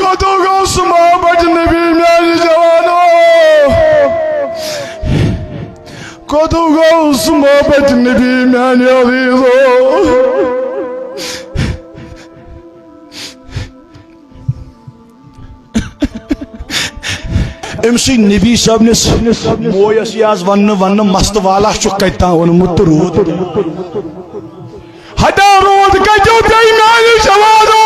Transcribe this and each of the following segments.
کتو گوس محبت نبی میانی جوانو کتو گوس محبت نبی میانی عزیزو امسی نبی صاحب نس مویس یاز ون مست والا کتان اونمت رود ہٹا رود کجو پی میانی جوانو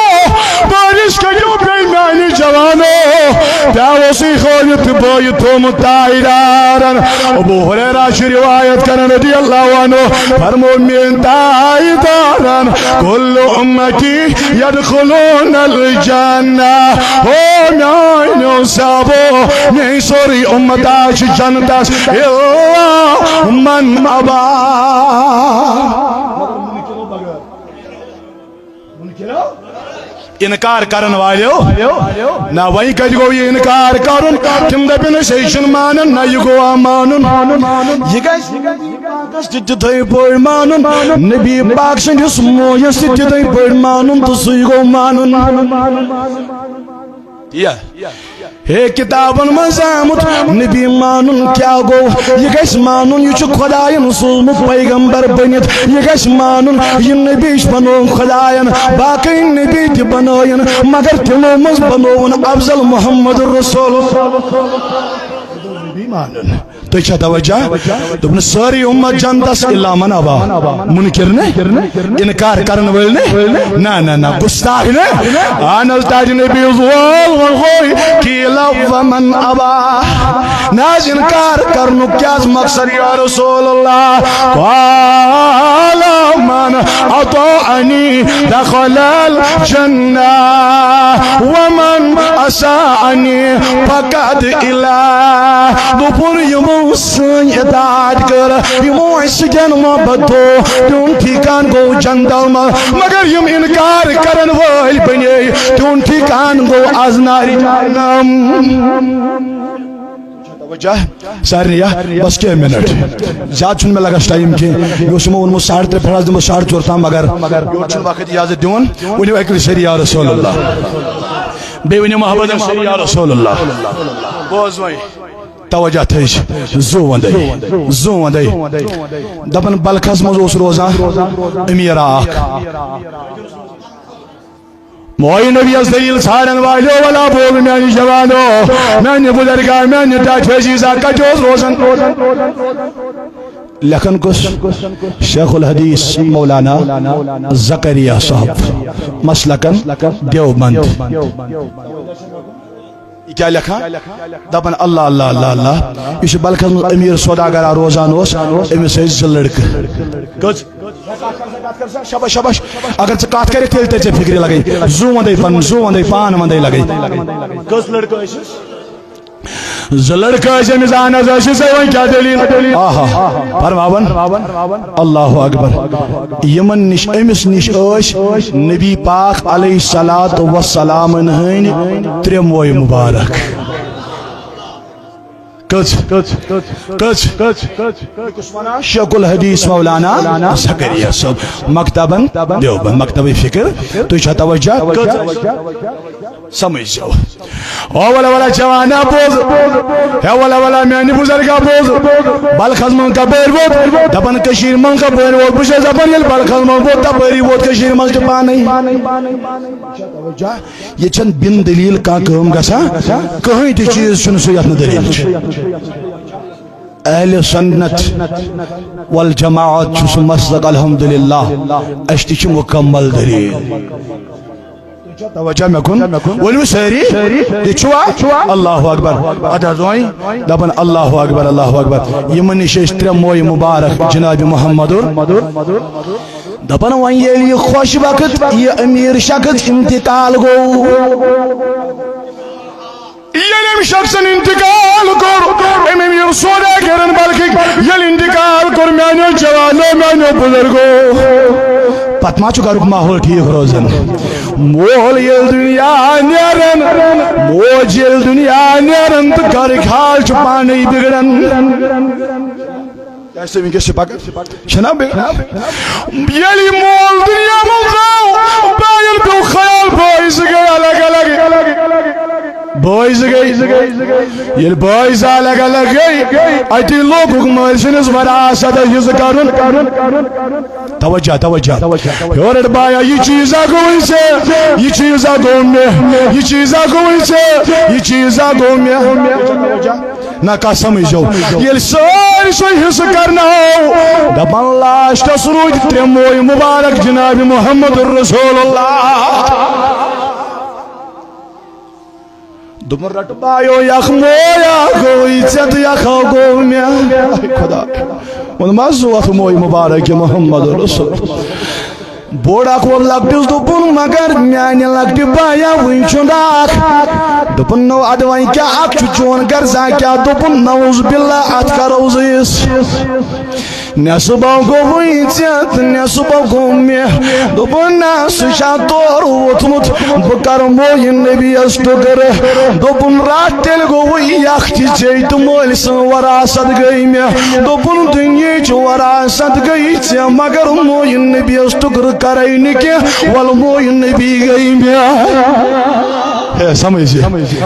بارش کجو پی میانی جوانو پیاوسی خالت بائی توم تائیدارن ابو حریرہ شی روایت کرن رضی اللہ عنہ فرمو من تائیدارن کل امتی یدخلون الجنہ او میانو سابو نہیں سوری امتاش جنتاس اللہ من ابا انکار کرن والیو نا وہیں کج گو یہ انکار کرن تم دپن سیشن مانن نا یہ گو مانن یہ گیس تتھائی پڑ مانن نبی پاک سندس مویس تتھائی پڑ مانن تو سی گو مانن ہے کتابن مزامت نبی مانن کیا گو یہ گیس مانن یہ خداین سوزمت پیغمبر بنت یہ گیس مانن یہ نبیش بنو خداین باقی نبی تی بنوین مگر تمو مز بنوین افضل محمد رسول نبی مانن تو چھا توجہ تم ساری امت جنتس اللہ من ابا منکر نے انکار کرن ول نے نا گستاخ نے آنل تاج نبی زوال والغوی کی لو من ابا ناز انکار کرنو کیا مقصد یا رسول اللہ قال من اطاعنی دخل الجنہ ومن اساعنی فقد الہ دوپر یمو سن اطاعت کر یمو سجن محبت ہو تون ٹھیکان گو جنتل مگر یم انکار کرن وال بنے تون ٹھیکان گو ازناری جہنم وجہ سارنیا بس کے منٹ زیادہ چھن میں لگا ٹائم کی یہ سمو ان 3:30 پھڑا دم 4:30 تام مگر یہ چھن وقت اجازت دیون ونی اکل سری یا رسول اللہ بے ونی محبت سری یا رسول اللہ بوز وای توجہ تھیش زو وندے دپن بلخس مز اس روزان امیر آخ موئی نبی از دلیل سارن والیو والا بول میانی جوانو میانی بزرگا میانی تاج عزیزہ کجوز روزن لکھن کس شیخ الحدیث مولانا زکریہ صاحب مسلکن دیوبند کیا لکھا دپن اللہ اللہ اللہ اللہ یہ بلکہ امیر سوداگر روزان اس امیر سے زٕ لڑکہ کچھ شبش شبش اگر سے کات کرے تیل تیل سے فکری لگئی زو وندے پان وندے لگئی کس لڑکہ زٕ لڑکہ ایسے میزان از ایسے سے وہیں کیا دلیل آہا فرماون اللہ اکبر یمن نش امس نش اوش نبی پاک علیہ الصلوۃ والسلام ہن ترموئی مبارک کچھ شیخ الحدیث مولانا زکریہ صاحب مکتبن دیوبند مکتب فکر تو چھا توجہ سمجھ جاؤ اولا والا جوانا بوز اولا والا میانی بزرگا بوز بلخز من کا بیر بود دپن کشیر من کا بیر بود بشے زبان یل بلخز من بود تبری بود کشیر من کا پانی یہ چند بن دلیل کا کہم گسا کہیں تی چیز چن سو یتن دلیل اہل سنت والجماعت چس مسلک الحمدللہ اشتچ مکمل دلیل توجہ میں کن ولو سری دیچوا اللہ اکبر ادا دوئی دپن اللہ اکبر اللہ اکبر یمن ششتر موئی مبارک جناب محمد دپن وان یہ خوش وقت یہ امیر شخص انتقال گو یلیم شخص انتقال کر امیر سودا کرن بلکہ یل انتقال کر میانو جوانو میانو بزرگو پتما چکا رک ماحول ٹھیک روزن مول یل دنیا نیرن موج یل دنیا نیرن تو گھر حال چھپانے بگڑن ایسے بھی کسی پاکر چھنا بگڑن یلی مول دنیا ملزاو بائل پہ خیال بائیس گیا لگا بوائز گئی یہ بوائز الگ الگ گئی اتی لوگوں مل سنس وراثت حص کرن توجہ توجہ اور بایا یہ چیزا گوئی سے یہ چیزا گو میں یہ چیزا گوئی سے یہ چیزا گو میں نہ کا سمجھو یہ ساری سو حص کرنا ہو دپن لاسٹس روز ترموئی مبارک جناب محمد رسول اللہ دمر رٹ بایو یخ مویا گوئی ژت یخو گو میں خدا ان مزوت موئی مبارک محمد رسول بوڑا کو لگتس دپن مگر میانہ لگت بایا ون چھ دپن نو ادوائیں کیا اک چون غرضا کیا دپن نعوذ باللہ ات کرو زیس نصبو گو ون ژت نصبو گو میں دپن سشا تور ووتمت بہ کر موئی نبی اس ٹکر دپن رات تیل گو یخ چی تو مول سن وراثت گئی میں دپن دنیا چ وراثت گئی ژے مگر موئی نبی اس ٹکر کرے نکہ ول موئی نبی گئی میں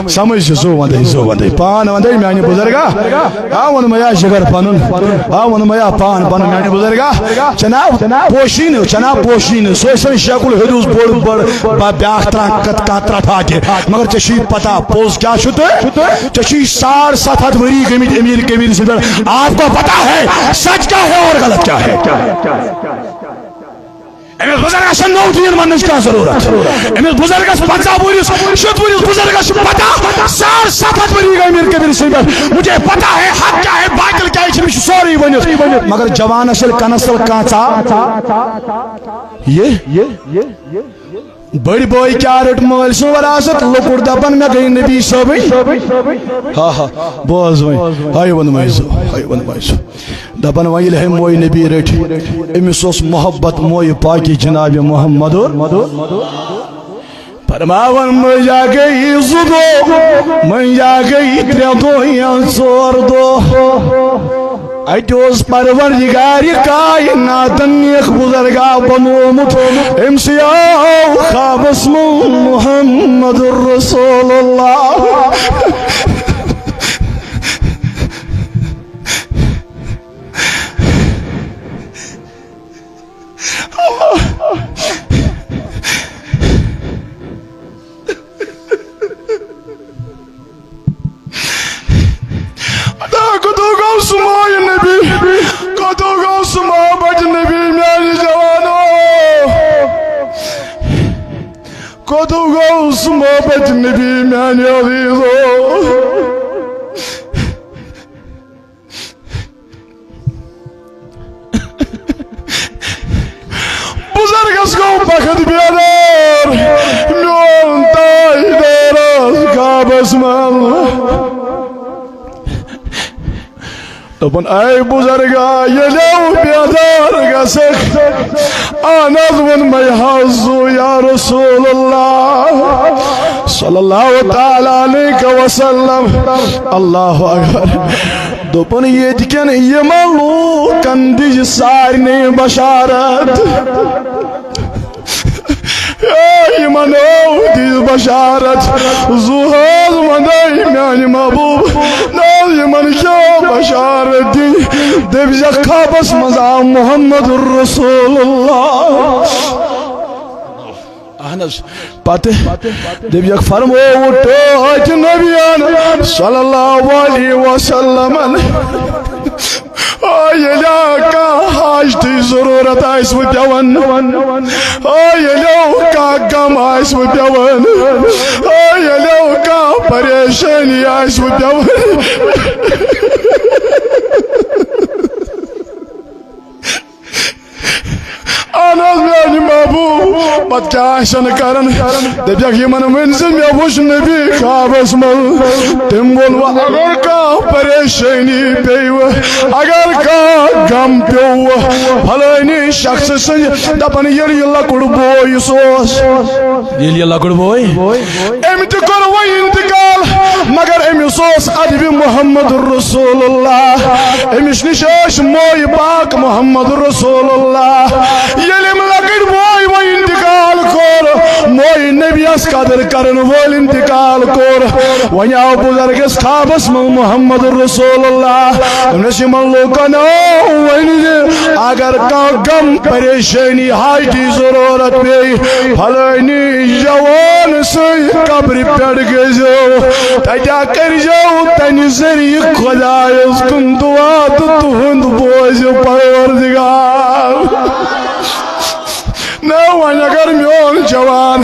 سمجھ سو ودے پان ودے میانہ بزرگا ون میا شگر پنن ون میا پان پن میانہ بزرگا جناب پوشین سو سن شکل ہدوس بڑ بیاکھ تران کترا ٹھاکے مگر چشی پتہ پوز کیا چشی 750 وری گمت امیر کبیر سے آپ کو پتہ ہے سچ کیا ہے اور غلط کیا ہے امس بزرگس نو دین منچ کیا ضرورت امس بزرگس 50 ورس 70 ورس بزرگس پتہ 750 وری گئی امیر کبیر سے مجھے پتہ ہے حق کیا ہے باطل کیا ہے مجھے سوری ونت مگر جوانس کنسل کانچا یہ بڑی بوئی کیا رٹ مول سن وراثت لکڑ دپن میں گئی نبی صبی ہاں بوز وین ہائی ون مائزو دپن ویل ہے موئی نبی رٹ امس اس محبت موئی پاکی جناب محمد فرماون مجا گئی زدو مجا گئی 3 دو یا 4 دو اتوس پروردگار کائنات نیک بزرگا بنومت امسی آو خواب اسم محمد رسول اللہ محبت نبی میانہ عزیزو بزرگس کو بخت بیادار میون تائی دارس کعبس من دپن اے بزرگا یلو بیادار گسک آناز ون میں حضو یا رسول اللہ صلی اللہ تعالی علیہ وسلم اللہ اکبر دپن یہ کن یہ ملوکن دی سارنی بشارت یہ منو دی بشارت زہاز منائی میانی محبوب ناز یہ من کیا بشارت دی دیب زخا بس مزا محمد الرسول اللہ احنس پاتے دیب یک فرمو اٹھو اچھ نبیان صلی اللہ علیہ وسلم یلو کا حاجتی ضرورت آئیس و پیون یلو کا غم آئیس و پیون یلو کا پریشانی آئیس و پیون آناز میانی محبوب پت کیا آشن کرن دب یک یمن منزل میں وش نبی خواب اسمل تم بولو اگر کا پریشانی پیو اگر کا غم پیو بھلینی شخص سے دپن یلی لکڑ بوئی سوس یلی لکڑ بوئی امت کر وہ انتقال مگر ام سوس ادب محمد رسول اللہ امش نشاش موئی پاک محمد رسول اللہ یلیم لکڑ بوئی وہ انتقال کور موئی نبی اس قدر کرن وول انتقال کور ون آو بزرگس خوابس من محمد رسول اللہ نسیمن لوکن ون اگر غم پریشانی حاجی ضرورت پی فلانی جوان سی قبر پڑ گزو تجا کر جو تن ذریعہ خدایس کن دعا تو تہند بوزو پروردگار نو اگر میون جوان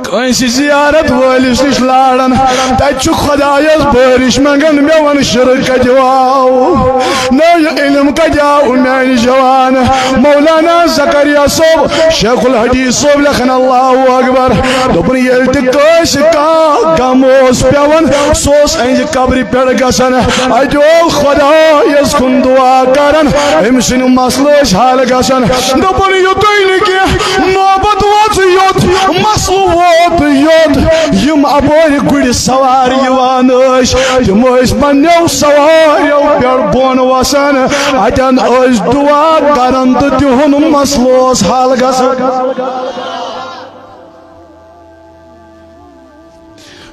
کنسی زیارت ولس نش لارن تچ خدایس بارش منگن مے ون شرک جواو نو علم کجاو میان جوان مولانا زکریا صاحب شیخ الحدیث صاحب لکھن اللہ اکبر دپن یل تس کا گموس پیون سوس انج قبر پہ گسن اجو خدایس کن دعا کرن ام سن مسلس حل گسن دپن یوتے نکی نوبت وات یوت مسلو یوت یم اپور گڑ سوار یوان تم پنو سواریو پہ بون وسان اتن دعا کرن تو تہن مسلوس حل گسان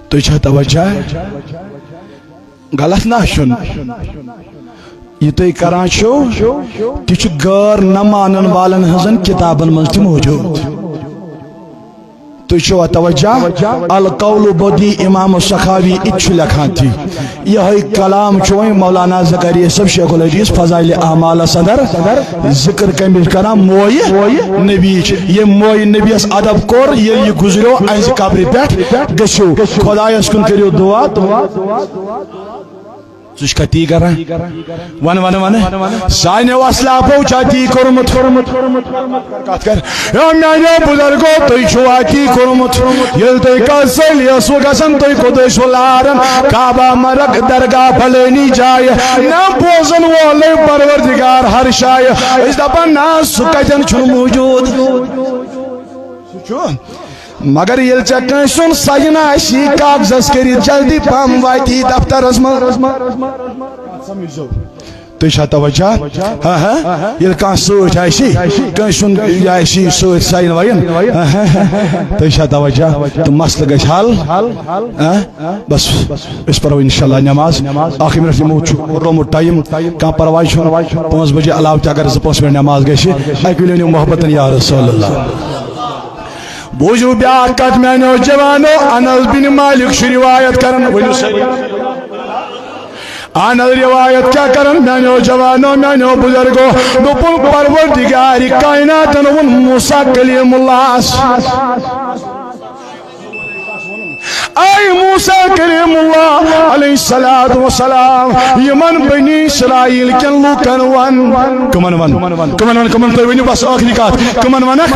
تجھا توجہ غلط نہ شن یہ تھی کران چھو تہ غیر نہ مانن والن ہزن کتابن مز تہ موجود تھی توجہ القول بدی امام سخاوی اتھ لکھان تھی یہ کلام چوئیں مولانا زکریا صاحب شیخ الحدیث فضائل اعمال صدر ذکر کمل کران موئی نبی یہ موئی نبی اس ادب کور یہ گزریو ایز قبر پہ گشو خدایس کن کریو دعا ژٕ چھُکھا تی کران ون ون ون سانیو اسلافو چھا تی کورمت کتھ کر میانیو بزرگو تُہۍ چھُوا تی کورمت ییٚلہِ تُہۍ کتھ سٲلی ٲسوٕ گژھان تُہۍ کوٚت ٲسوٕ لاران کعبہ مرگ درگاہ فلٲنی جایہِ نہ بوزن وولے پروردگار ہر جایہِ أسۍ دپان نہ سُہ کتٮ۪ن چھُنہٕ موجوٗد سُہ چھُ مگر یل ژےٚ سن سجن آسی کاغذس کٔرِتھ جلدی پہم واتی دفترس منٛز تُہۍ چھا توجہ یل کانٛہہ سۭتۍ آسی کٲنٛسہِ سُنٛد آسی سۭتۍ ساین واین تُہۍ چھا توجہ تہٕ مسلہٕ گژھِ حل بس أسۍ پرو انشاءاللہ نماز اکھ منٹ یمو چھُ رومُت ٹایم کانٛہہ پرواے چھُنہٕ 5 بجے علاوٕ تہِ اگر 2-5 منٹ نماز گژھِ اکہِ وِلہِ ؤنِو محبتن یا رسول اللہ بوجو بیاکھ کتھ میانیو جوانو انس بن مالک چھُ روایت کران ؤنِو سٲری انس روایت کیا کران میانیو جوانو میانیو بزرگو دوٚپُن پروردگار کائناتن ووٚن موسیٰ کلیم اللہ اے موسیٰ کلیم اللہ علیہ السلام یمن بنی اسرائیل کن لوکن ون کمن تُہۍ ؤنِو بس ٲخری کتھ کمن ونکھ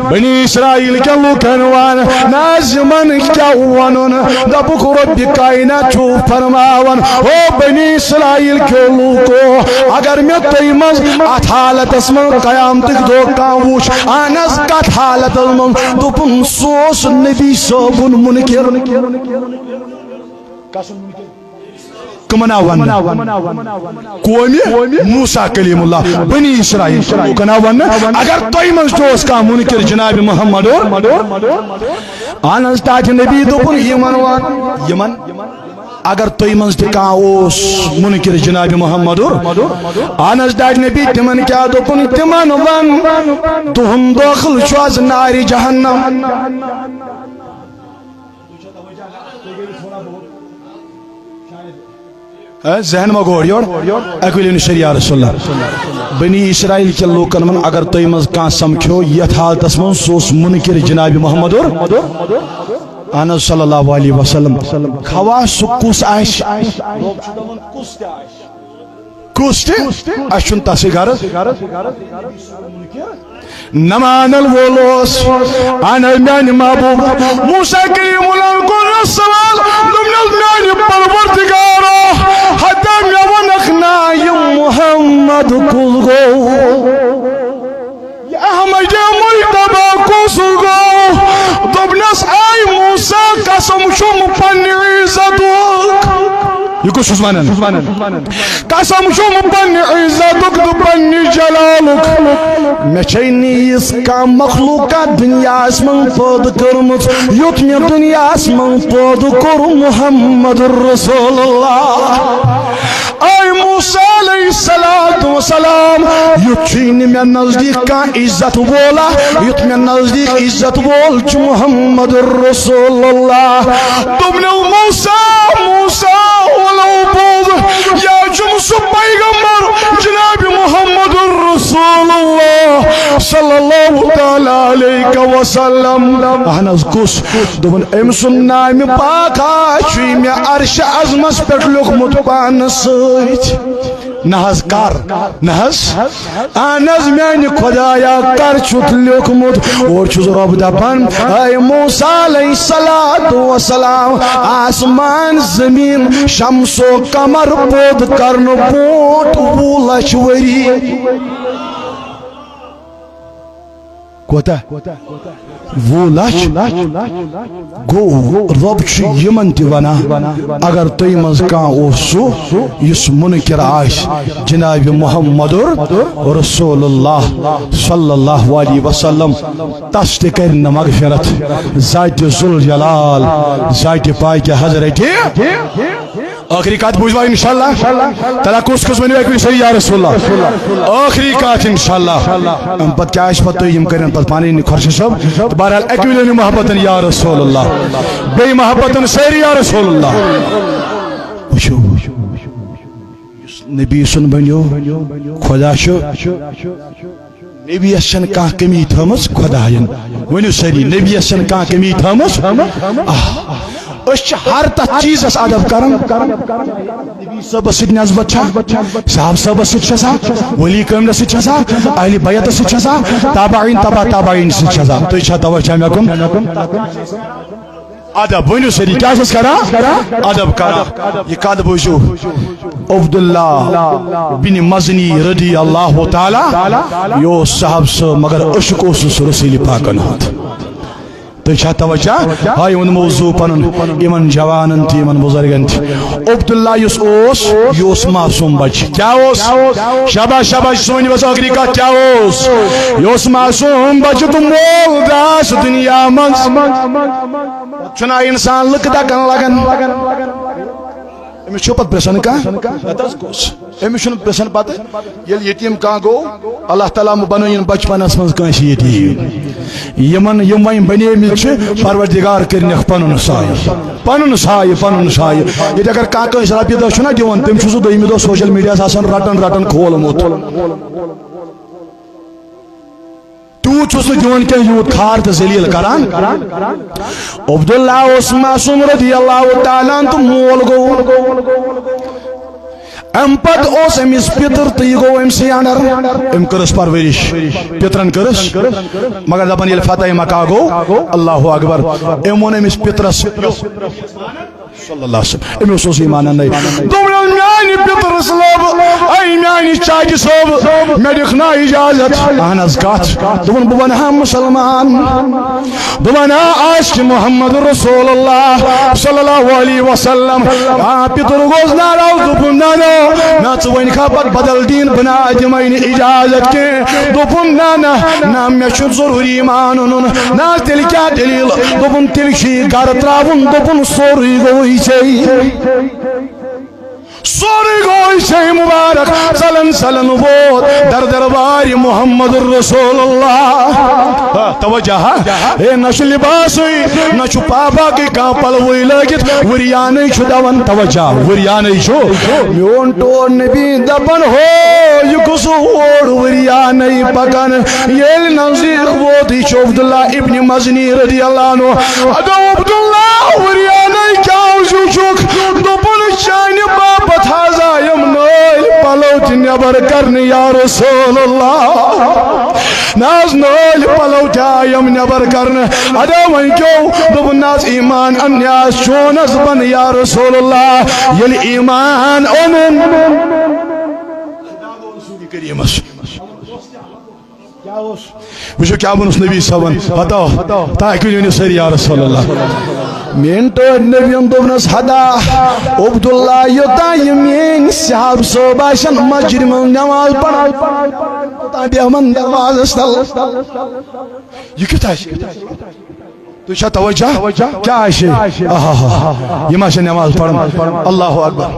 بنی اسرائیل کن لوکن ون ناز یمن کیا ونُن دپُکھ رب کائنات چھُ فرماون او بنی اسرائیل کیو لوکو اگر مے تُہۍ منٛز اتھ حالتس منٛز قیامتٕکۍ دۄہ کانٛہہ وُچھ اہن حظ کتھ حالتس منٛز دوٚپُن سُہ اوس نبی صٲبُن منکر کمن آو ون قومی موسیٰ کلیم اللہ بنی اسرائیل لوکن آو ون اگر تُہۍ منٛز تہِ اوس کانٛہہ منکر جناب محمد اہن حظ تاج نبی دوٚپُن یمن اگر تُہۍ منٛز تہِ کانٛہہ اوس منکر جناب محمد اہن حظ تاج نبی تمن کیاہ دوٚپُن تمن ون تُہُنٛد دٲخل چھُ آز نارِ جہنم ذہن ما گوڑ یور اکویلین شریعہ رسول اللہ بنی اسرائیل کے لوکن من اگر تُہۍ منٛز کانٛہہ سمکھیو یتھ حالتس منٛز سُہ اوس منکر جناب محمد اہن حظ صلی اللہ علیہ وسلم خواہ سُہ کُس آسہِ کُس تہِ اَسہِ چھُنہٕ تسٕے غرض نہ مانن وول اوس اہن حظ میانہِ محبوب موسیٰ کلیم اللہ کوٚر سوال دوٚپنس میانہِ پروردگارو ہتا مےٚ ووٚنکھ نا یہِ محمد کُس گوٚو یہِ احمد مجتبیٰ کُس گوٚو دوٚپنس اے موسیٰ قسم چھُم پننہِ عزتُک یہ کس ونان قسم چھم پنہ عزتک تو پنہ جلالک مے چھے نیس کانٛہہ مخلوقہ دنیاس من پٲدٕ کٔرمٕژ یُتھ مے دنیاس من پٲدٕ کوٚر محمد رسول اللہ اے موسیٰ علیہ السلام یُتھ چھُے نہٕ مے نزدیک کانٛہہ عزت وولا یُتھ مے نزدیک عزت وول چھُ محمد رسول اللہ دوٚپنو موسیٰ ولو بود یا چھُم سُہ پیغمبر جناب محمد رسول اللہ صلی اللہ تعالیٰ علیہ وسلم اہن حظ کُس دوٚپُن أمۍ سُنٛد نامہِ پاک چھُے مےٚ عرشِ عظمس پٮ۪ٹھ لیوٚکھمُت پانس سۭتۍ نہ حظ کر نہ حظ اہن حظ میانہِ خۄدایا کر چھُتھ لیوٚکھمُت اور چھُس رۄب دپان اے موسیٰ علیہ السلام آسمان زمین شمس و قمر پٲدٕ کرنہٕ برونٛٹھ 20 لچھ ؤری کوتاہ 20 لچھ گوٚو رۄب چھُ یِمن تہِ ونان اگر تُہۍ منٛز کانٛہہ اوس سُہ یُس مُنکر آسہِ جناب محمد رسول اللہ صلی اللہ علیہ وسلم تس تہِ کرِ نہٕ مغفرت ذاتِ ذوالجلال ذاتِ پاکہِ حضرت آخری کات بوجھوا انشاءاللہ تلا کس ونیو ایک صحیح یا رسول اللہ آخری کات انشاءاللہ پت کیا اس پت یم کرن پت پانی خرش سب بہرحال اکویلن محبتن یا رسول اللہ بے محبتن سیری یا رسول اللہ وشو نبی سن بنیو خدا شو نبی اسن کان کمی تھمس خداین ونیو سری نبی اسن کان کمی تھمس ہر تک چیز ادب کران نبی صاحب ست نسبت صاحب صاحب ست ولی کامل ست اہل بیت ست تابعین تبع تابعین ست تھی توجہ مے کن ادب ونیو سری کیا کران ادب کران یہ کد بوزو عبداللہ بن مزنی رضی اللہ تعالی یہ صاحب صاحب مگر عشق اوسس رسول پاکن ہند تھی توجہ ہائی ان موضوع پنن امن جوانن تھی امن بزرگن تھی عبداللہ یس معصوم بچ کیا شاباش شاباش سونی بس آخری کت کیا یس معصوم بچ تو مول داس دنیا من چھنا انسان لک دکن لگن امس پت پرسن کھانا امس پرسن پتہ یل یتیم کھانا گو اللہ تعالیٰ بنائن بچپنس من کنس یتیم یمن یم وین بنے پروردگار کرنک پنن سایہ پنن سایہ پنن سایہ یہ اگر کس رپیہ دہ چھنا دِوان تم سہ دہمہ دہ سوشل میڈیا آسان رٹن رٹن کھولمت تیوت چھس نہ دِوان کی یوت کھار تو ذلیل کران عبداللہ اس معصوم رضی اللہ تعالیٰ تو مول گو ام پت اس امس پتر تو یہ گو ام سیانر ام کرس پرورش پترن کرس مگر دپان یل فتح مکہ گو اللہ اکبر ام ون امس پترس صلی اللہ علیہ وسلم امس اوس ایمان نہیں دوپن میانہ پتر صاحب اے میانہ چاچہ صاحب مے دکھنا اجازت اہن حظ کت دوپن بہ ونہا مسلمان بہ ونہا عاشق محمد رسول اللہ صلی اللہ علیہ وسلم پتر گوس ناراض دوپن نہ نا ژٕ ونکھا پتہٕ بدل دین بنا دِمے نہٕ اجازت کی دوپن نہ مے چھُ ضروری ایمان اونُن نا تیٚلہِ کیٛاہ دلیٖل دوپن تیٚلہِ چھُ یہِ گرٕ ترٛاوُن دوپن سورُے گوٚو سورے گوئی سے مبارک سلن سلن ووت در دربار محمد رسول اللہ توجہ اے نش لباس نش پابا کی کان پلوئی لگت وریانے چھو دوان توجہ وریانے چھو میون ٹور نبی دبن ہو یہ کسو اوڑ وریانے پکن یہ نزدیک ووت چھو عبداللہ ابن مزنی رضی اللہ عنہ ادو عبداللہ وریانے کیا چھوک دوپن چانی بابت حضایم نویل پلو تی نبر کرنی یا رسول اللہ ناز نویل پلو تی آیم نبر کرن ادا وین کیوں دوپن ناز ایمان انیاز چونز بن یا رسول اللہ یل ایمان انن کریمس وچھو کیا بنس نبی صاحبن بتاؤ تاکہ سری یا رسول اللہ مین تو نبی دوبنس ہدا عبداللہ یوتا یمین صحاب صوب آشن مسجد من نماز پڑھا تا بیہمن نماز استل یہ کتا ہے تو شاہ توجہ کیا آشے یہ ماشا نماز پڑھا اللہ اکبر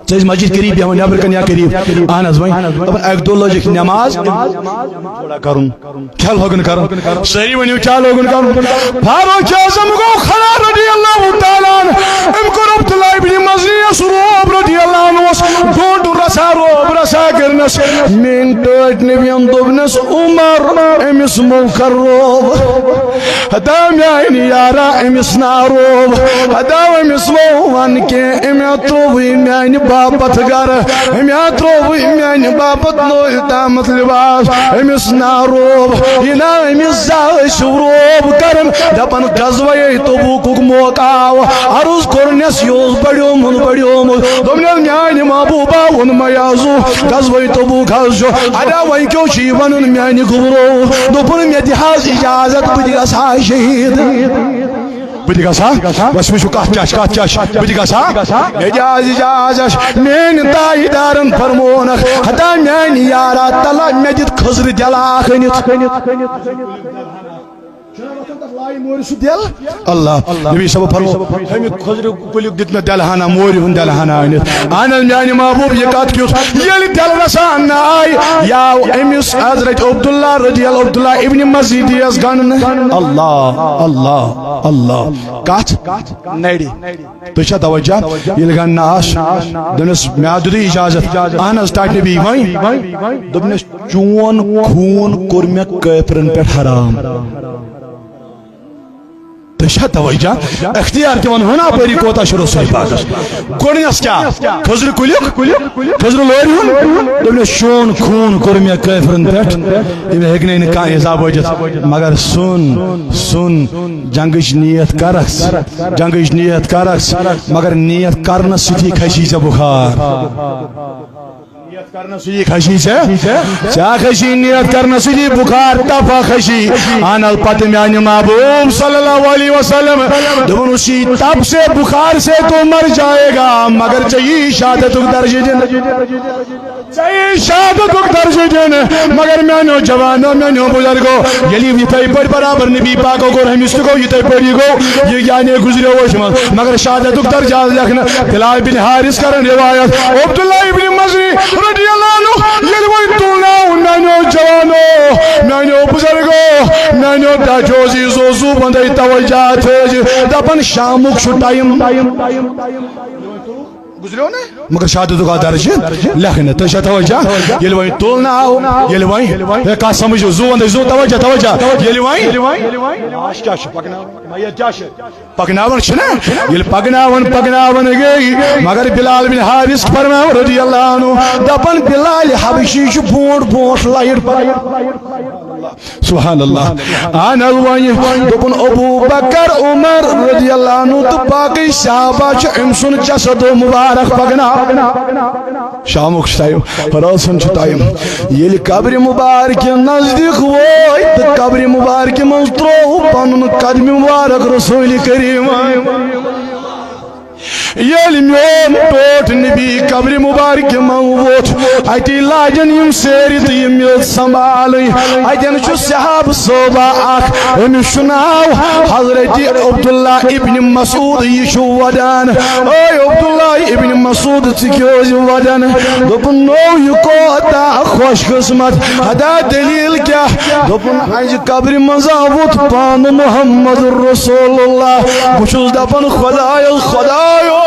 چیز مسجد قریب یا نیبر کن یا قریب آناز وائن اب ایک دو لوجک نماز تھوڑا کرن کیا لوگن کرن سری ونیو کیا لوگن کرن فاروق اعظم کو خلا رضی اللہ تعالیٰ ام کو عبداللہ ابن مزنی سروب رضی اللہ عنہ گونڈ رسا روب رسا کرنس من ٹوٹ نبیان دوبنس عمر امس موکر روب ہدا میانی یارا امس ناروب ہدا امس موان کے امیتوبی میانی باپت گر امیتوبی میانی باپت نوی تامت لباس امس ناروب ینا امس زاش روب کرن دپن غزوی تبوک موقع عرض کرنس یوز بڑیو من دوبنس میانی محبوبہ ون میازو غزوی تبوک حضو ادا وی کیوں شیون میانی گبرو دوپن میں دیحاز اجازت بدی گسا شہید بدی گسا بس میں شکاہ چاش بدی گسا اجازت مین تائی دارن فرمونک حدا میانی یارا تلا میجد خزر دلا خنیت اللہ نبی صاحب فرمو ہمیں خضر کلیک دیت میں دلہانا موری ہن دلہانا آئینت آنال میانی محبوب یہ کات کیوس یلی دل رسان آئی یا امس حضرت عبداللہ رضی اللہ عبداللہ ابن مزیدی از گانن اللہ اللہ اللہ کات نیڑی تو چھا توجہ یلی گان ناش دنس میادودی اجازت آناز تاک نبی وائن دبنس چون خون کرمیا کیفرن پر حرام تشا توجہ اختیار تیون ہونا پری کوتا شروع سوئی پاکس گونیس کیا خضر کلیک خضر لوری ہون دبنے شون خون کرمیا کیفرن پیٹ یہ ہکنے انکا حساب وجد مگر سن جنگش نیت کرکس مگر نیت کرنا ستی کھشی سے بخار کرنا سجی خشی سے چا خشی نیت کرنا سجی بخار تفا خشی آن الپت میانی محبوب صلی اللہ علیہ وسلم دونوں سی تب سے بخار سے تو مر جائے گا مگر چاہیے شہادت درجے دن چاہیے شہادت درجے دن مگر میانو جوانو میانو بزرگو یلی یہ پر برابر نبی پاکو کو رحمستگو یہ پڑی گو یہ یعنی گزرے ہو شمال مگر شہادت درجہ لکھنا بلال بن حارث کرن روایت عبداللہ ابن مزنی رضی اللہ عنہ یلوی توناو نانو جوانو نانو بزرگو نانو داجوزی زوزو بندی توجہ تھے دپن شامک شو ٹائم گزرے ہونے مگر شہادت کا درجہ لکھنا تو توجہ یلوی توناو یلوی کا سمجھو زو توجہ یلوی آش کیا شو پکناون چھنا یل پکناون گئی مگر بلال بن حارث فرماو رضی اللہ عنہ دپن بلال حبشی چھ بونٹ لائٹ سبحان اللہ آن الوانی دپن ابو بکر عمر رضی اللہ عنہ تو باقی صحابہ چھ امسن جسد مبارک پکنا شامک ٹائم فراسن چھ ٹائم یل قبر مبارک نزدیک وای تو قبر مبارک منترو پنن قدم مبارک رسول کریم یل میون ٹوٹ نبی قبر مبارک موت اتی لاجن یم سیری تیم سنبھالی اتن چھ صحاب صوبہ اخ امس ناو حضرت عبداللہ ابن مسعود یہ ودان اے عبداللہ ابن مسعود ژٕ ودان دوپن نو یہ کوتا خوش قسمت ہدا دلیل کیا دوپن اج قبر مز آوت پان محمد رسول اللہ بچس دپن خدایو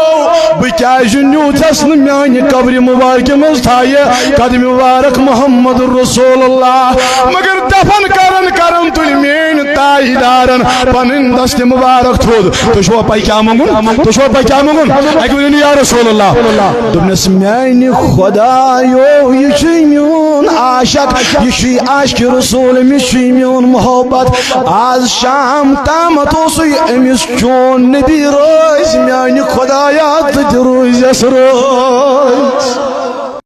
بکیاز نیوتس میانی قبر مبارک مز تھائے قدم مبارک محمد رسول اللہ مگر دفن کرن تل مین تائی دارن پنن دست مبارک تھود تو شو پائی کیا منگن اکو یا رسول اللہ دبنس میانی خدایو یہ چھ میون عاشق یہ چھ عاشق رسول میں چھ میون محبت آز شام تامت اوسوی امس چون نبی روز میانی خدایات روز روز